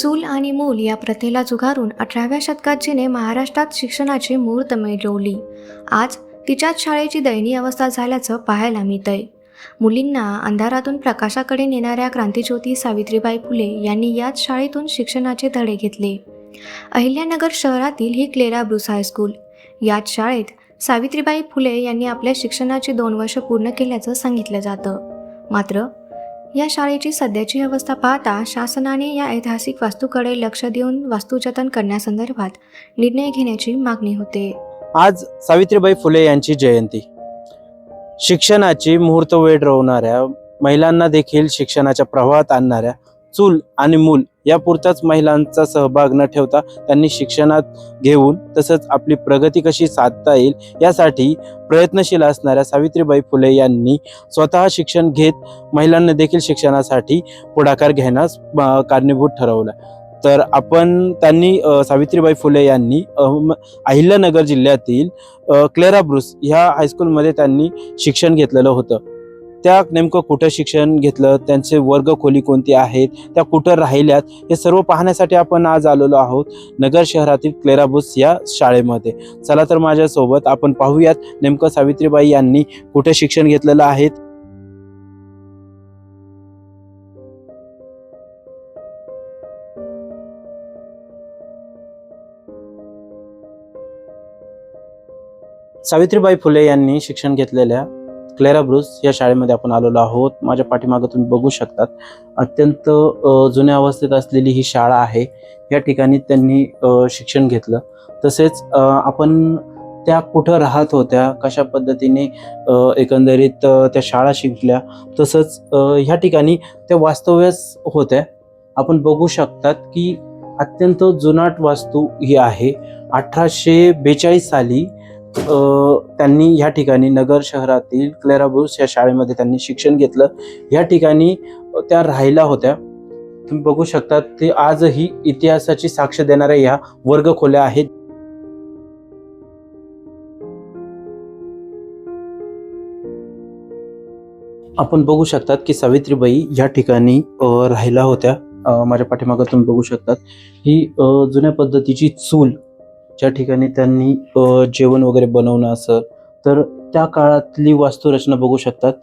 चूल आणि मूल या प्रथेला झुगारून 18व्या शतकात जिने महाराष्ट्रात शिक्षणाची मूर्त मिळवली, आज तिच्याच शाळेची दयनीय अवस्था झाल्याचं पाहायला मिळतंय. मुलींना अंधारातून प्रकाशाकडे नेणाऱ्या क्रांतिज्योती सावित्रीबाई फुले यांनी याच शाळेतून शिक्षणाचे धडे घेतले. अहिल्यानगर शहरातील ही क्लेरा ब्रूस हायस्कूल, याच शाळेत सावित्रीबाई फुले यांनी आपल्या शिक्षणाची 2 वर्ष पूर्ण केल्याचं सांगितलं जातं. मात्र या शाळेची सध्याची अवस्था पाहता शासनाने या ऐतिहासिक वास्तूकडे लक्ष देऊन वास्तुजतन करण्यासंदर्भात निर्णय घेण्याची मागणी होते. आज सावित्रीबाई फुले यांची जयंती. शिक्षणाची मुहूर्तवेळ रोवणाऱ्या, महिलांना देखील शिक्षणाच्या प्रवाहात आणणाऱ्या चूल आणि मूल यापुरताच महिलांचा सहभाग न ठेवता त्यांनी शिक्षणात घेऊन तसंच आपली प्रगती कशी साधता येईल यासाठी प्रयत्नशील असणाऱ्या सावित्रीबाई फुले यांनी स्वतः शिक्षण घेत महिलांना देखील शिक्षणासाठी पुढाकार घेण्यास कारणीभूत ठरवलं. तर त्यांनी सावित्रीबाई फुले यांनी अहिल्यानगर जिल्ह्यातील क्लेरा ब्रूस ह्या हायस्कूलमध्ये त्यांनी शिक्षण घेतलेलं होतं. त्या नेमकं कुठं शिक्षण घेतलं, त्यांचे वर्ग खोली कोणती आहेत, त्या कुठं राहिल्यात, हे सर्व पाहण्यासाठी आपण आज आलेलो आहोत नगर शहरातील क्लेरा ब्रूस या शाळेमध्ये. चला तर माझ्यासोबत आपण पाहूयात नेमकं सावित्रीबाई यांनी कुठे शिक्षण घेतलेलं आहे. सावित्रीबाई फुले यांनी शिक्षण घेतलेल्या क्लेरा ब्रूस या शाळेमध्ये आपण आलेलो आहोत. माझ्या पाठीमागे तुम्ही बघू शकतात, अत्यंत जुन्या अवस्थेत असलेली ही शाळा आहे. या ठिकाणी त्यांनी शिक्षण घेतलं. तसेच आपण त्या कुठं राहत होत्या, कशा पद्धतीने एकंदरीत त्या शाळा शिकल्या, तसंच ह्या ठिकाणी त्या वास्तव्यास होत्या. आपण बघू शकतात की अत्यंत जुनाट वास्तू ही आहे. 1842 साली त्यांनी या ठिकाणी नगर शहरातील क्लेरा ब्रूस या शाळेमध्ये त्यांनी शिक्षण घेतलं. या ठिकाणी त्या राहिल्या होत्या. तुम्ही बघू शकता, ते आजही इतिहासाची साक्ष देणाऱ्या या वर्गखोल्या आहेत. आपण बघू शकतात की सावित्रीबाई या ठिकाणी राहिल्या होत्या. माझ्या पाठीमागे तुम्ही बघू शकतात ही जुन्या पद्धतीची चूल, ज्या ठिकाणी त्यांनी जेवण वगैरे बनवणं असं, तर त्या काळातली वास्तुरचना बघू शकतात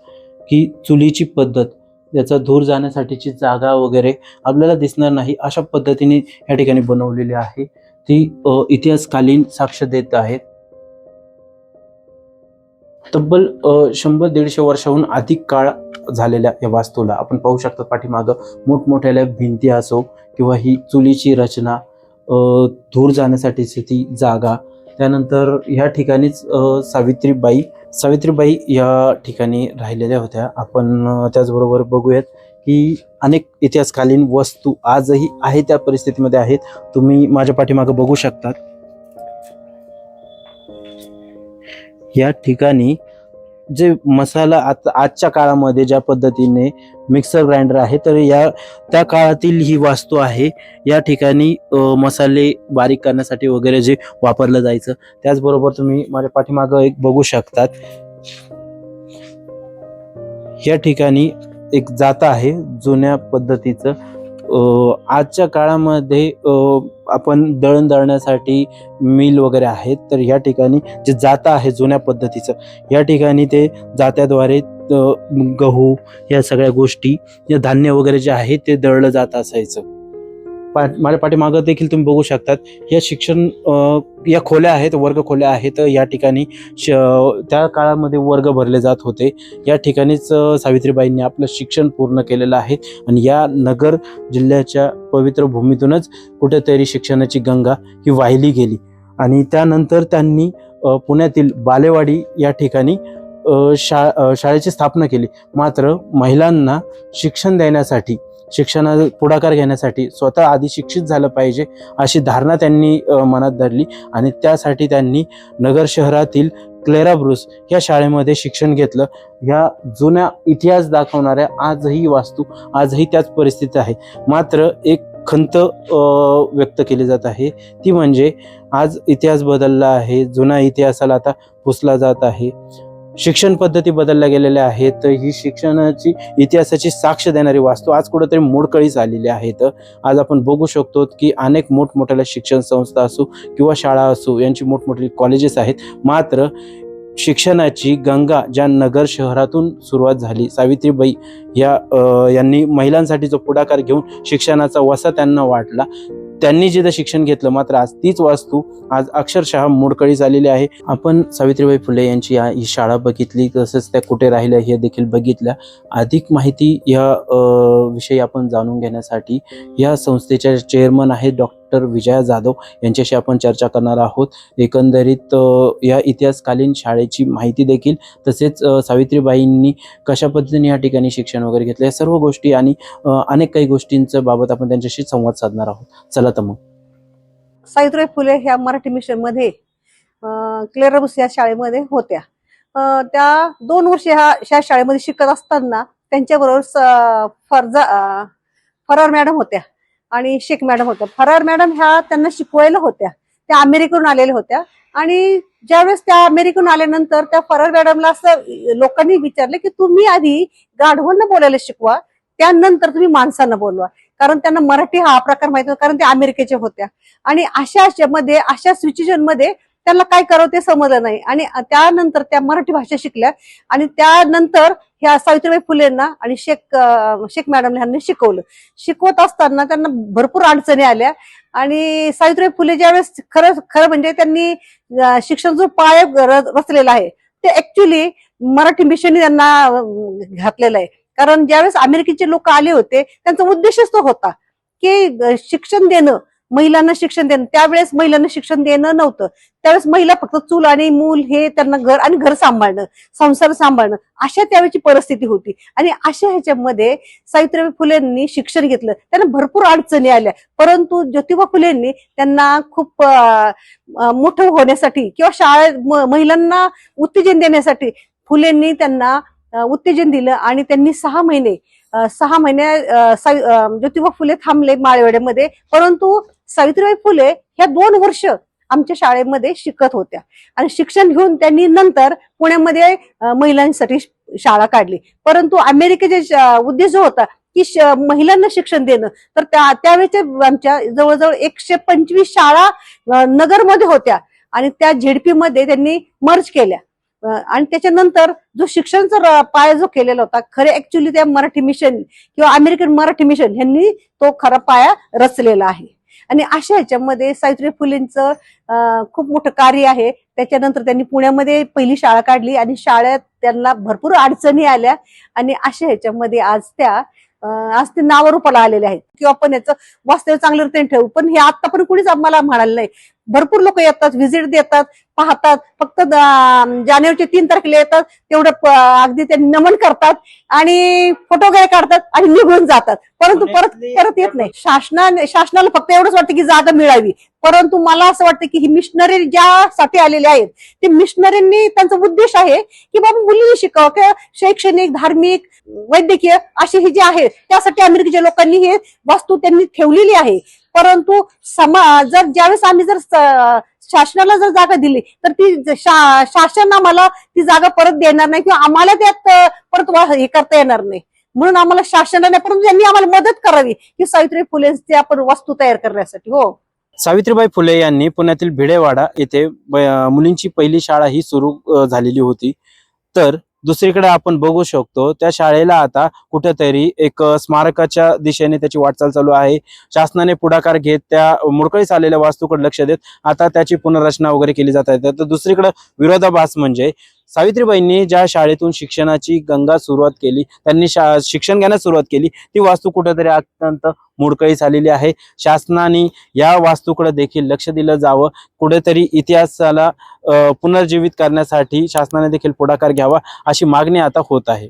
की चुलीची पद्धत, याचा धूर जाण्यासाठीची जागा वगैरे आपल्याला दिसणार नाही अशा पद्धतीने या ठिकाणी बनवलेली आहे. ती इतिहासकालीन साक्ष देत आहेत. तब्बल 100-150 वर्षाहून अधिक काळ झालेल्या या वास्तूला आपण पाहू शकतो. पाठीमागं मोठमोठ्या भिंती असो किंवा ही चुलीची रचना, धूर जाण्यासाठीची ती जागा, त्यानंतर ह्या ठिकाणीच सावित्रीबाई या ठिकाणी राहिलेल्या होत्या. आपण त्याचबरोबर बघूयात की अनेक इतिहासकालीन वस्तू आजही आहे त्या परिस्थितीमध्ये आहेत. तुम्ही माझ्या पाठीमागे बघू शकतात. या ठिकाणी जे मसाला आजच्या काळामध्ये ज्या पद्धतीने मिक्सर ग्राइंडर आहे, तर त्या काळातील ही वास्तू आहे. या ठिकाणी मसाले बारीक करण्यासाठी वगैरे जे वापरलं जायचं. त्याचबरोबर तुम्ही माझ्या पाठीमागं एक बघू शकतात, या ठिकाणी एक जातं आहे जुन्या पद्धतीचं. आजच्या काळामध्ये आपण दळण दळण्यासाठी मिल वगैरे आहेत, तर या ठिकाणी जे जातं आहे जुन्या पद्धतीचं, या ठिकाणी ते जात्याद्वारे गहू या सगळ्या गोष्टी, या धान्य वगैरे जे आहे ते दळलं जात असायचं. माझ्या पाठीमागं देखील तुम्ही बघू शकतात या या खोल्या आहेत, वर्ग खोल्या आहेत. या ठिकाणी त्या काळामध्ये वर्ग भरले जात होते. या ठिकाणीच सावित्रीबाईंनी आपलं शिक्षण पूर्ण केलेलं आहे आणि या नगर जिल्ह्याच्या पवित्र भूमीतूनच कुठेतरी शिक्षणाची गंगा ही वाहिली गेली. आणि त्यानंतर त्यांनी पुण्यातील बालेवाडी या ठिकाणी शाळेची स्थापना केली. मात्र महिलांना शिक्षण देण्यासाठी, शिक्षणाचा पुढाकार घेण्यासाठी स्वतः आधी शिक्षित झालं पाहिजे अशी धारणा त्यांनी मनात धरली आणि त्यासाठी त्यांनी नगर शहरातील क्लेरा ब्रूस या शाळेमध्ये शिक्षण घेतलं. ह्या जुन्या इतिहास दाखवणाऱ्या आजही वास्तू, आजही त्याच परिस्थिती आहे. मात्र एक खंत व्यक्त केली जात आहे, ती म्हणजे आज इतिहास बदलला आहे, जुन्या इतिहासाला आता पुसला जात आहे. शिक्षण पद्धती बदलल्या गेलेल्या आहेत. ही शिक्षणाची इतिहासाची साक्ष देणारी वास्तू आज कुठेतरी मोडकळीस आलेली आहेत. आज आपण बघू शकतो की अनेक मोठमोठ्या शिक्षण संस्था असो किंवा शाळा असो, यांची मोठमोठी कॉलेजेस आहेत. मात्र शिक्षणाची गंगा ज्या नगर शहरातून सुरुवात झाली, सावित्रीबाई यांनी महिलांसाठी जो पुढाकार घेऊन शिक्षणाचा वसा त्यांना वाटला, त्यांनी जिथं शिक्षण घेतलं, मात्र आज तीच वास्तू आज अक्षरशः मोडकळीस आलेली आहे. आपण सावित्रीबाई फुले यांची ही शाळा बघितली, तसंच त्या कुठे राहिल्या हे देखील बघितल्या. अधिक माहिती या विषयी आपण जाणून घेण्यासाठी या संस्थेच्या चेअरमन आहेत डॉक्टर विजया जाधव यांच्याशी आपण चर्चा करणार आहोत. एकंदरीत या इतिहासकालीन शाळेची माहिती देखील, तसेच सावित्रीबाईंनी कशा पद्धतीने या ठिकाणी शिक्षण वगैरे घेतलं, या सर्व गोष्टी आणि अनेक काही गोष्टींच्या बाबत आपण त्यांच्याशी संवाद साधणार आहोत. चला तर मग. सावित्रीबाई फुले ह्या मराठी मिशनमध्ये क्लेअरबुस या शाळेमध्ये होत्या. त्या 2 वर्ष ह्या शाळेमध्ये शिकत असताना त्यांच्याबरोबर फरार मॅडम होत्या आणि शेख मॅडम होत्या. फरार मॅडम ह्या त्यांना शिकवायला होत्या. त्या अमेरिकेहून आलेल्या होत्या आणि ज्यावेळेस त्या अमेरिकेहून आल्यानंतर त्या फरार मॅडमला असं लोकांनी विचारलं की तुम्ही आधी गाढवांना बोलायला शिकवा, त्यानंतर तुम्ही माणसांना बोलवा. कारण त्यांना मराठी हा प्रकार माहित होता, कारण त्या अमेरिकेच्या होत्या. आणि अशा सिच्युएशन मध्ये त्यांना काय करावं ते समजलं नाही आणि त्यानंतर त्या मराठी भाषा शिकल्या आणि त्यानंतर ह्या सावित्रीबाई फुलेंना आणि शेख मॅडम यांनी शिकवलं. शिकवत असताना त्यांना भरपूर अडचणी आल्या आणि सावित्रीबाई फुले ज्यावेळेस खरं म्हणजे त्यांनी शिक्षण जो पाय रचलेला आहे ते ऍक्च्युली मराठी मिशनने त्यांना घातलेलं आहे. कारण ज्यावेळेस अमेरिकेचे लोक आले होते त्यांचा उद्देशच तो होता की शिक्षण देणं, महिलांना शिक्षण देणं. त्यावेळेस महिलांना शिक्षण देणं नव्हतं. त्यावेळेस महिला फक्त चूल आणि मूल हे त्यांना घर सांभाळणं, संसार सांभाळणं, अशा त्यावेळेची परिस्थिती होती. आणि अशा ह्याच्यामध्ये सावित्रीबाई फुलेंनी शिक्षण घेतलं. त्यांना भरपूर अडचणी आल्या, परंतु ज्योतिबा फुलेंनी त्यांना खूप मोठं होण्यासाठी किंवा महिलांना उत्तेजन देण्यासाठी फुलेंनी त्यांना उत्तेजन दिलं आणि त्यांनी 6 महिने ज्योतिबा फुले थांबले माळवेड्यामध्ये. परंतु सावित्रीबाई फुले ह्या 2 वर्ष आमच्या शाळेमध्ये शिकत होत्या आणि शिक्षण घेऊन त्यांनी नंतर पुण्यामध्ये महिलांसाठी शाळा काढली. परंतु अमेरिकेचा उद्देश जो होता की महिलांना शिक्षण देणं, तर त्यावेळेच्या आमच्या जवळजवळ 125 शाळा नगरमध्ये होत्या आणि त्या झेडपी मध्ये त्यांनी मर्ज केल्या. आणि त्याच्यानंतर जो शिक्षणाचा पाया जो केलेला होता, खरे ऍक्च्युली त्या मराठी मिशन किंवा अमेरिकन मराठी मिशन यांनी तो खरा पाया रचलेला आहे. आणि अशा ह्याच्यामध्ये सावित्रीबाई फुलेंचं खूप मोठं कार्य आहे. त्याच्यानंतर त्यांनी पुण्यामध्ये पहिली शाळा काढली आणि शाळेत त्यांना भरपूर अडचणी आल्या आणि अशा ह्याच्यामध्ये आज ते नावारूपाला आलेले आहेत किंवा आपण याचं वास्तव्य चांगल्या रीतीने ठेवू. पण हे आता पण कुणीच आम्हाला म्हणाले नाही. भरपूर लोक येतात, व्हिजिट देतात, पाहतात. फक्त जानेवारीच्या 3 तारखेला येतात, तेवढं अगदी ते नमन करतात आणि फोटो वगैरे काढतात आणि निघून जातात, परंतु परत येत नाही. शासनाला फक्त एवढंच वाटतं की जागा मिळावी. परंतु मला असं वाटतं की ही मिशनरी ज्यासाठी आलेले आहेत ते मिशनरींनी त्यांचा उद्देश आहे की बाबा मुलींनी शिकावं किंवा शैक्षणिक, धार्मिक, वैद्यकीय असे हे जे आहे त्यासाठी अमेरिकेच्या लोकांनी हे वास्तू त्यांनी ठेवलेली आहे. परंतु ज्यावेळेस आम्ही शासनाला जागा दिली तर ती शासन आम्हाला ती जागा परत देणार नाही किंवा आम्हाला त्यात परत हे करता येणार नाही. म्हणून आम्हाला शासनाने परंतु त्यांनी आम्हाला मदत करावी की सावित्रीबाई फुलेंची आपण वास्तू तयार करण्यासाठी. हो, सावित्रीबाई फुले यांनी पुण्यातील भिडेवाडा येथे मुलींची पहिली शाळा ही सुरू झालेली होती. तर दुसरीकडे आपण बघू शकतो त्या शाळेला आता कुठेतरी एक स्मारकाच्या दिशेने त्याची वाटचाल चालू आहे. शासनाने पुढाकार घेत त्या मोडकळीस आलेल्या वास्तूकडे लक्ष देत आता त्याची पुनर्रचना वगैरे केली जात आहे. तर दुसरीकडे विरोधाभास म्हणजे सावित्रीबाईंनी ज्या शाळेतून शिक्षणाची गंगा सुरुवात केली, त्यांनी शिक्षण घेण्यास सुरुवात केली, ती वास्तू कुठेतरी अत्यंत मोडकळीस आलेली आहे. शासनाने या वास्तूकडे देखील लक्ष दिलं जावं, कुठेतरी इतिहासाला पुनर्जीवित करण्यासाठी शासनाने देखील पुढाकार घ्यावा अशी मागणी आता होत आहे.